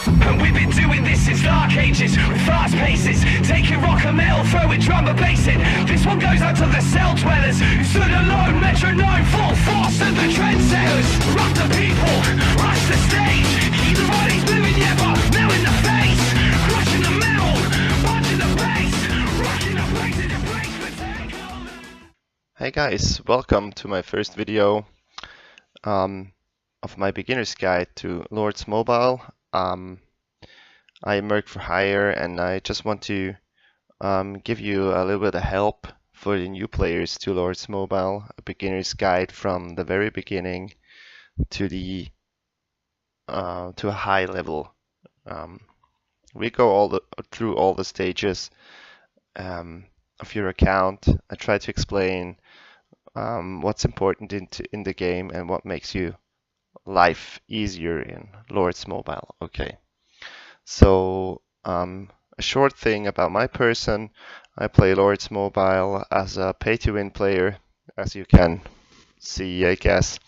And we've been doing this since dark ages, with fast paces, taking rock and metal, throwing drum and bass in. This one goes out to the cell dwellers, who stood alone, metronome, full force, and the trendsetters. Rock the people, rush the stage, keep the bodies moving, yeah, but now in the face. Crushing the metal, punching the bass, rocking the place in your breaks for takeover. Hey guys, welcome to my first video of my beginner's guide to Lords Mobile. I am Merc4Hire, and I just want to give you a little bit of help for the new players to Lords Mobile, a beginner's guide from the very beginning to a high level. We go through all the stages of your account. I try to explain what's important in the game and what makes you life easier in Lords Mobile. Okay, so a short thing about my person. I play Lords Mobile as a pay-to-win player, as you can see, I guess,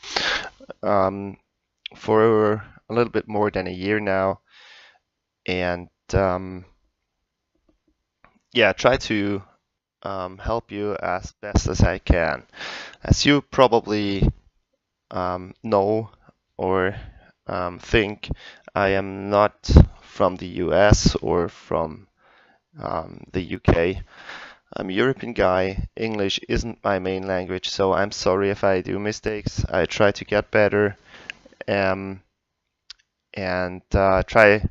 for a little bit more than a year now, and yeah, try to help you as best as I can. As you probably know or think, I am not from the US or from the UK. I'm a European guy. English isn't my main language, so I'm sorry if I do mistakes. I try to get better and try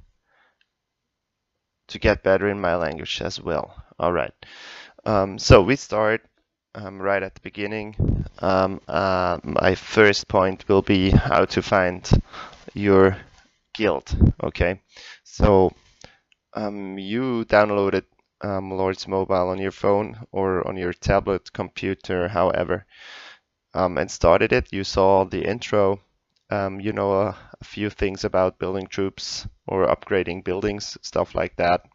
to get better in my language as well. All right. So we start right at the beginning. My first point will be how to find your guild. Okay, so you downloaded Lords Mobile on your phone or on your tablet, computer, however, and started it. You saw the intro. You know a few things about building troops or upgrading buildings, stuff like that.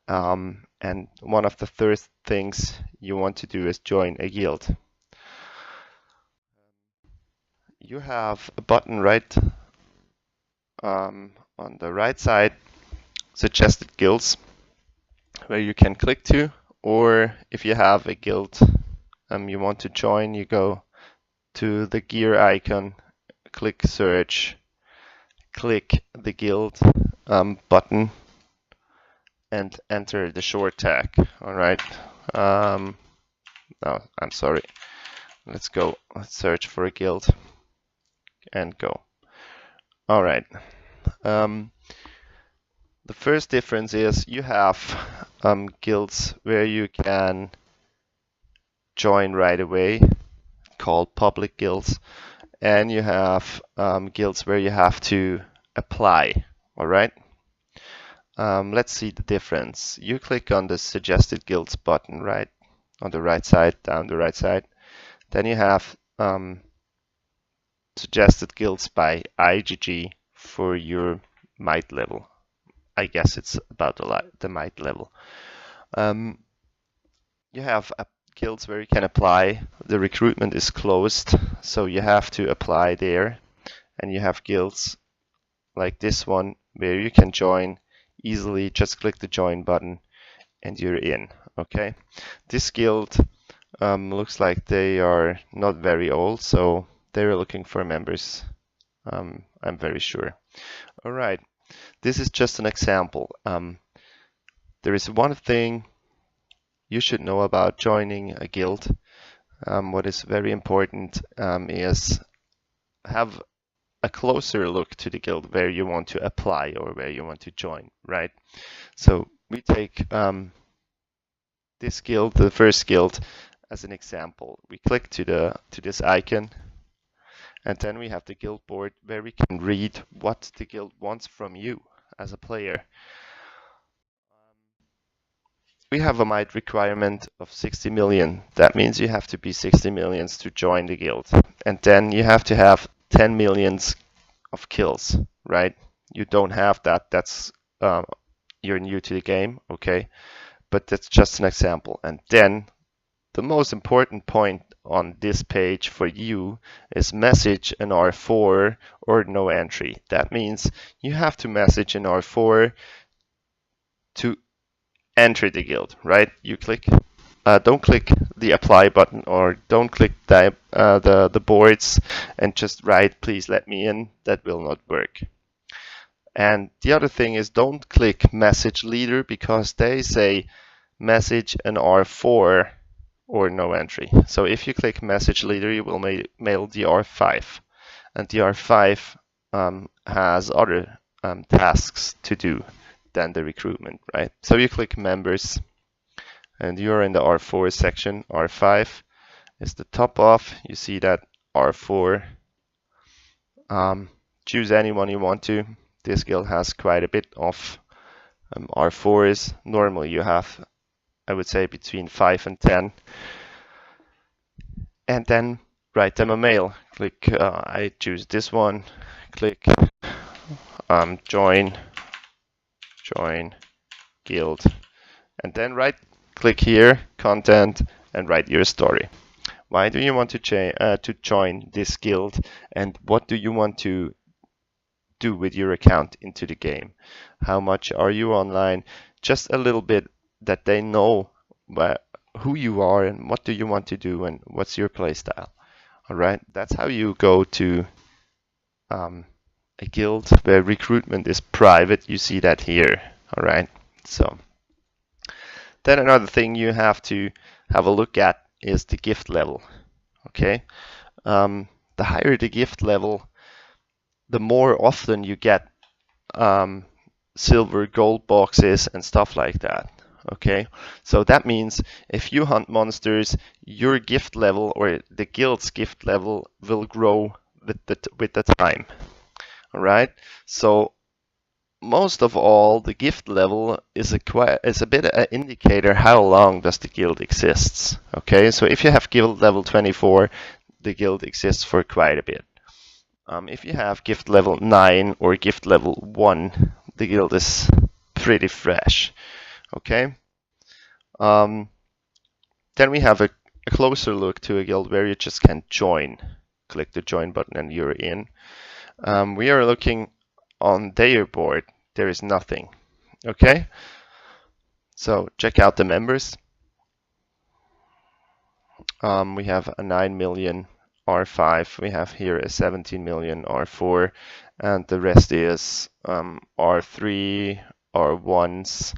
And one of the first things you want to do is join a guild. You have a button right on the right side, suggested guilds, where you can click to, or if you have a guild you want to join, you go to the gear icon, click search, click the guild button, and enter the short tag. All right. No, I'm sorry. Let's go. Let's search for a guild and go. All right. The first difference is you have guilds where you can join right away, called public guilds, and you have guilds where you have to apply. All right. Let's see the difference. You click on the suggested guilds button right on the right side, down the right side. Then you have suggested guilds by IGG for your might level. I guess it's about the might level. You have guilds where you can apply. The recruitment is closed, so you have to apply there. And you have guilds like this one where you can join easily. Just click the join button and you're in. Okay, this guild looks like they are not very old, so they're looking for members. I'm very sure. All right, this is just an example. There is one thing you should know about joining a guild. What is very important is have a closer look to the guild where you want to apply or where you want to join, right? So we take this guild, the first guild, as an example. We click to this icon, and then we have the guild board where we can read what the guild wants from you as a player. We have a might requirement of 60 million. That means you have to be 60 millions to join the guild. And then you have to have 10 millions of kills, right? You don't have that. That's you're new to the game, okay? But that's just an example. And then the most important point on this page for you is message an R4 or no entry. That means you have to message an R4 to enter the guild, right? You click, don't click the apply button, or don't click the boards and just write please let me in. That will not work. And the other thing is, don't click message leader, because they say message an R4 or no entry. So if you click message leader, you will mail the R5, and the R5 has other tasks to do than the recruitment, right? So you click members, and you're in the R4 section. R5 is the top off. You see that R4. Choose anyone you want to. This guild has quite a bit of R4s. Normally you have, I would say, between 5 and 10. And then write them a mail. Click, I choose this one. Click join guild. And then click here, content, and write your story. Why do you want to join this guild, and what do you want to do with your account into the game? How much are you online? Just a little bit, that they know who you are and what do you want to do and what's your playstyle. All right, that's how you go to a guild where recruitment is private. You see that here. All right, so then another thing you have to have a look at is the gift level. Okay, the higher the gift level, the more often you get silver, gold boxes and stuff like that. Okay, so that means if you hunt monsters, your gift level, or the guild's gift level, will grow with the time. All right, so most of all, the gift level is a bit of an indicator how long does the guild exists. Okay, so if you have guild level 24, the guild exists for quite a bit. If you have gift level 9 or gift level 1, the guild is pretty fresh. Okay. Then we have a closer look to a guild where you just can join. Click the join button and you're in. We are looking on their board. There is nothing. Okay. So check out the members. We have a 9 million R5. We have here a 17 million R4, and the rest is R3, R1s.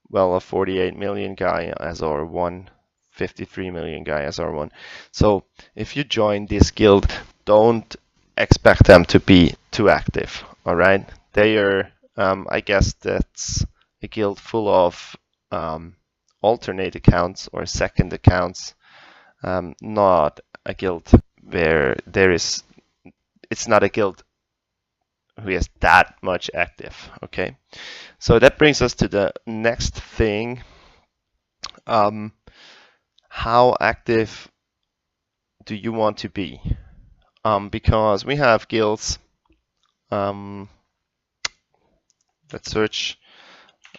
Well, a 48 million guy as R1, 53 million guy as R1. So if you join this guild, don't expect them to be too active. All right, they are. I guess that's a guild full of alternate accounts or second accounts. Not a guild where it's not a guild who is that much active. Okay, so that brings us to the next thing. How active do you want to be? Because we have guilds. Let's search.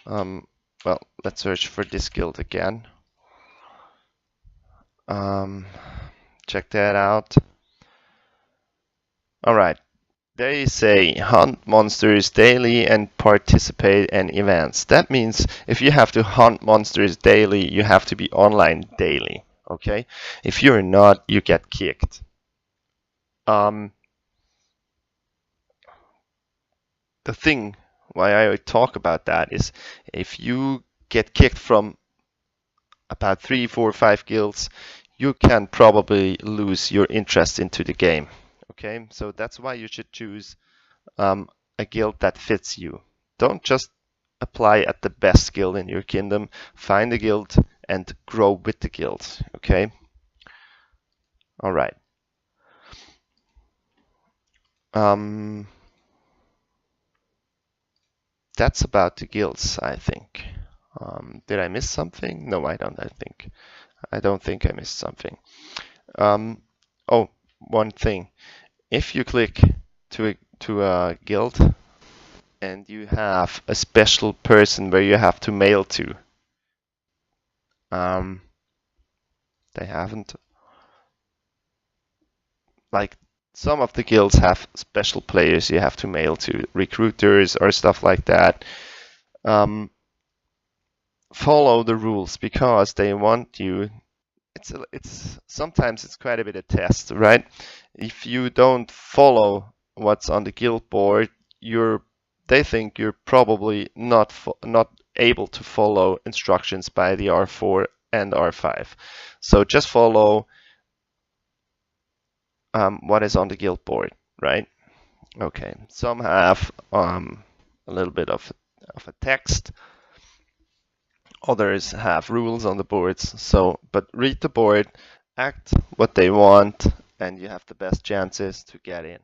Well, let's search for this guild again. Check that out. All right. They say hunt monsters daily and participate in events. That means if you have to hunt monsters daily, you have to be online daily. Okay? If you're not, you get kicked. The thing why I talk about that is if you get kicked from about 3, 4, 5 guilds, you can probably lose your interest into the game. Okay, so that's why you should choose a guild that fits you. Don't just apply at the best guild in your kingdom. Find a guild and grow with the guild. Okay. All right. That's about the guilds, I think. Did I miss something? No, I don't. I don't think I missed something. Oh, one thing. If you click to a guild and you have a special person where you have to mail to, they haven't like some of the guilds have special players you have to mail to, recruiters or stuff like that. Follow the rules because they want you. It's sometimes it's quite a bit of test, right? If you don't follow what's on the guild board, they think you're probably not able to follow instructions by the R4 and R5. So just follow what is on the guild board, right? Okay. Some have a little bit of a text. Others have rules on the boards. So, but read the board, act what they want, and you have the best chances to get in.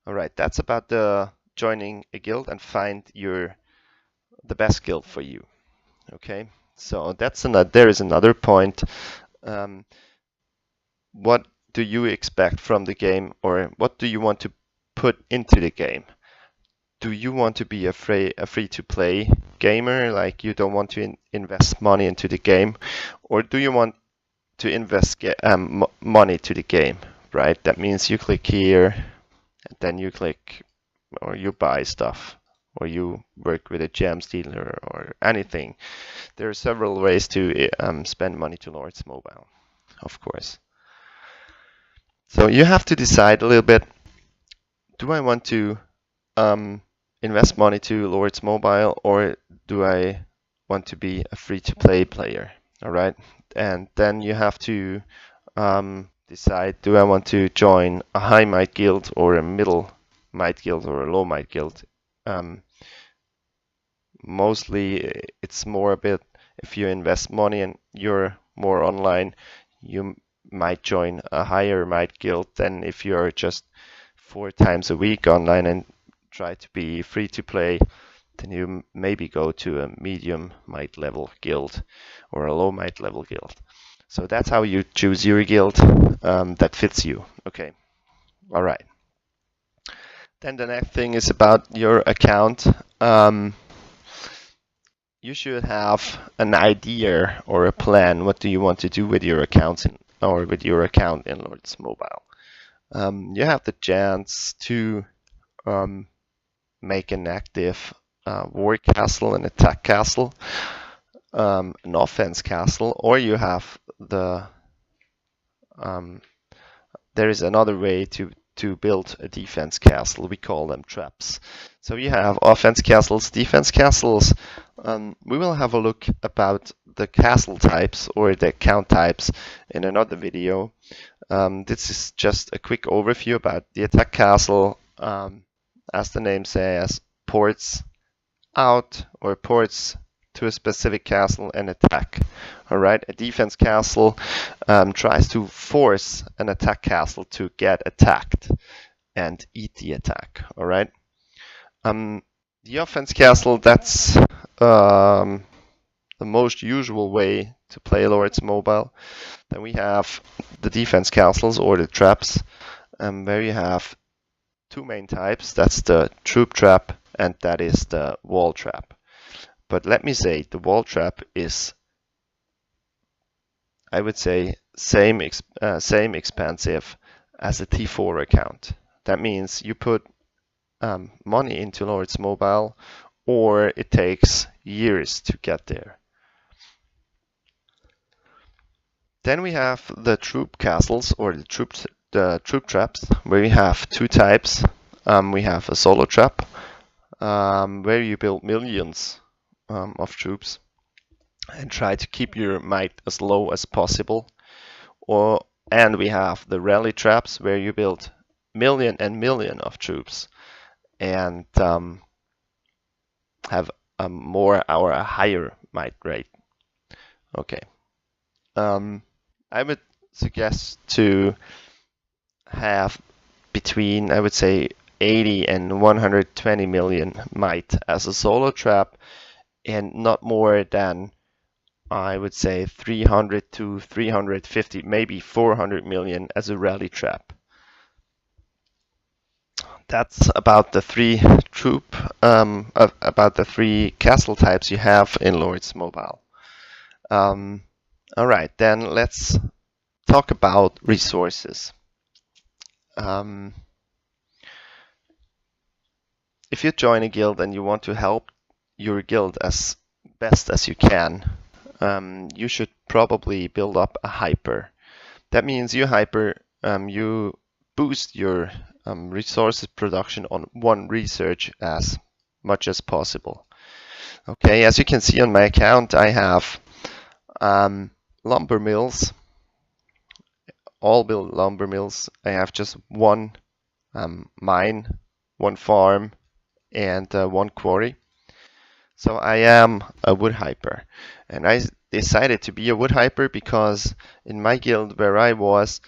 All right, that's about the joining a guild and find the best guild for you. Okay, so there is another point. What do you expect from the game, or what do you want to put into the game? Do you want to be a free-to-play gamer, like you don't want to invest money into the game, or do you want to invest money to the game, right? That means you click here, and then you click, or you buy stuff, or you work with a gems dealer, or anything. There are several ways to spend money to Lords Mobile, of course. So you have to decide a little bit, do I want to invest money to Lords Mobile, or do I want to be a free-to-play player? All right, and then you have to decide, do I want to join a high might guild or a middle might guild or a low might guild? Mostly it's more a bit, if you invest money and you're more online, you might join a higher might guild than if you're just 4 times a week online and try to be free to play. Then you maybe go to a medium might level guild or a low might level guild. So that's how you choose your guild that fits you. Okay, all right. Then the next thing is about your account. You should have an idea or a plan. What do you want to do with your account with your account in Lords Mobile? You have the chance to make an active war castle, an attack castle, an offense castle, or you have there is another way to build a defense castle. We call them traps. So you have offense castles, defense castles. We will have a look about the castle types or the account types in another video. This is just a quick overview about the attack castle. As the name says, ports out or ports to a specific castle and attack. All right, a defense castle tries to force an attack castle to get attacked and eat the attack. All right. The offense castle, that's the most usual way to play Lords Mobile. Then we have the defense castles or the traps, where you have 2 main types. That's the troop trap and that is the wall trap. But let me say, the wall trap is, I would say, same expensive as a T4 account. That means you put money into Lords Mobile, or it takes years to get there. Then we have the troop castles or the troop traps, where we have 2 types. We have a solo trap, where you build millions of troops and try to keep your might as low as possible. And we have the rally traps, where you build million of troops and have a more or a higher might rate. Okay. I would suggest to have between, I would say, 80 and 120 million might as a solo trap, and not more than, I would say, 300 to 350, maybe 400 million as a rally trap. That's about the 3 about the 3 castle types you have in Lords Mobile. All right, then let's talk about resources. if you join a guild and you want to help your guild as best as you can, you should probably build up a hyper. That means you boost your resources production on one research as much as possible. Okay, as you can see on my account, I have lumber mills, all built lumber mills. I have just one mine, one farm, and one quarry. So I am a wood hyper, and I decided to be a wood hyper because in my guild where I was,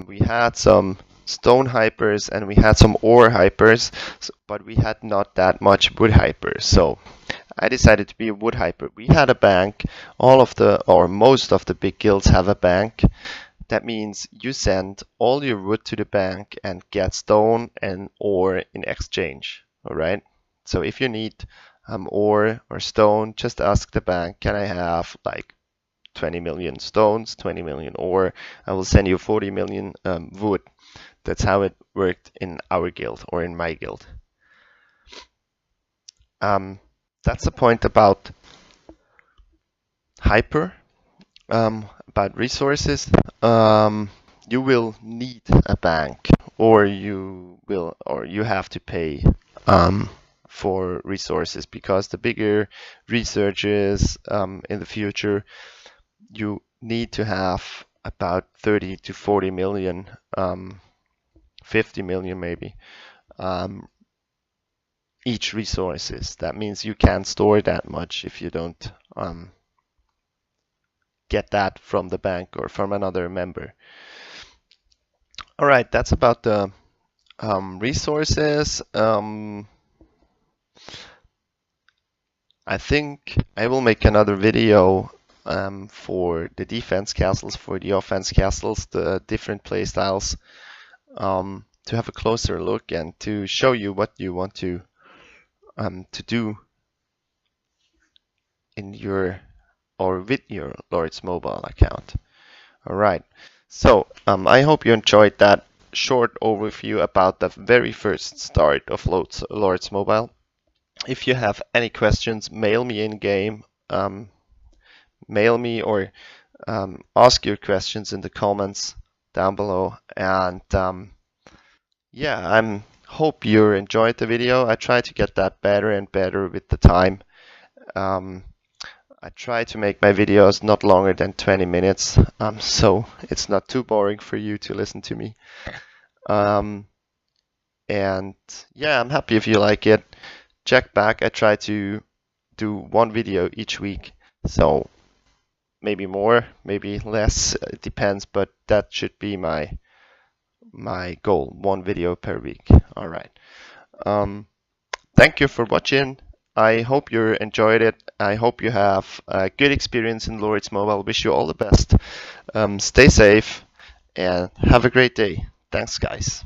we had some stone hypers and we had some ore hypers, but we had not that much wood hypers. So I decided to be a wood hyper. We had a bank. Most of the big guilds have a bank. That means you send all your wood to the bank and get stone and ore in exchange. All right. So if you need ore or stone, just ask the bank, can I have like 20 million stones, 20 million ore? I will send you 40 million wood. That's how it worked in our guild or in my guild. That's the point about hyper, about resources. You will need a bank, or you have to pay for resources, because the bigger researches in the future, you need to have about 30 to 40 million, 50 million maybe, each resources. That means you can't store that much if you don't get that from the bank or from another member. All right, that's about the resources. I think I will make another video for the defense castles, for the offense castles, the different playstyles, to have a closer look and to show you what you want to do in your or with your Lords mobile account. All right, so I hope you enjoyed that short overview about the very first start of Lords mobile. If you have any questions, mail me in game, mail me or ask your questions in the comments down below. And yeah, I hope you enjoyed the video. I try to get that better and better with the time. I try to make my videos not longer than 20 minutes, so it's not too boring for you to listen to me. And yeah, I'm happy if you like it. Check back. I try to do one video each week, so maybe more, maybe less, it depends, but that should be my goal, one video per week. All right. Thank you for watching. I hope you enjoyed it. I hope you have a good experience in Lords Mobile. Wish you all the best. Stay safe and have a great day. Thanks, guys.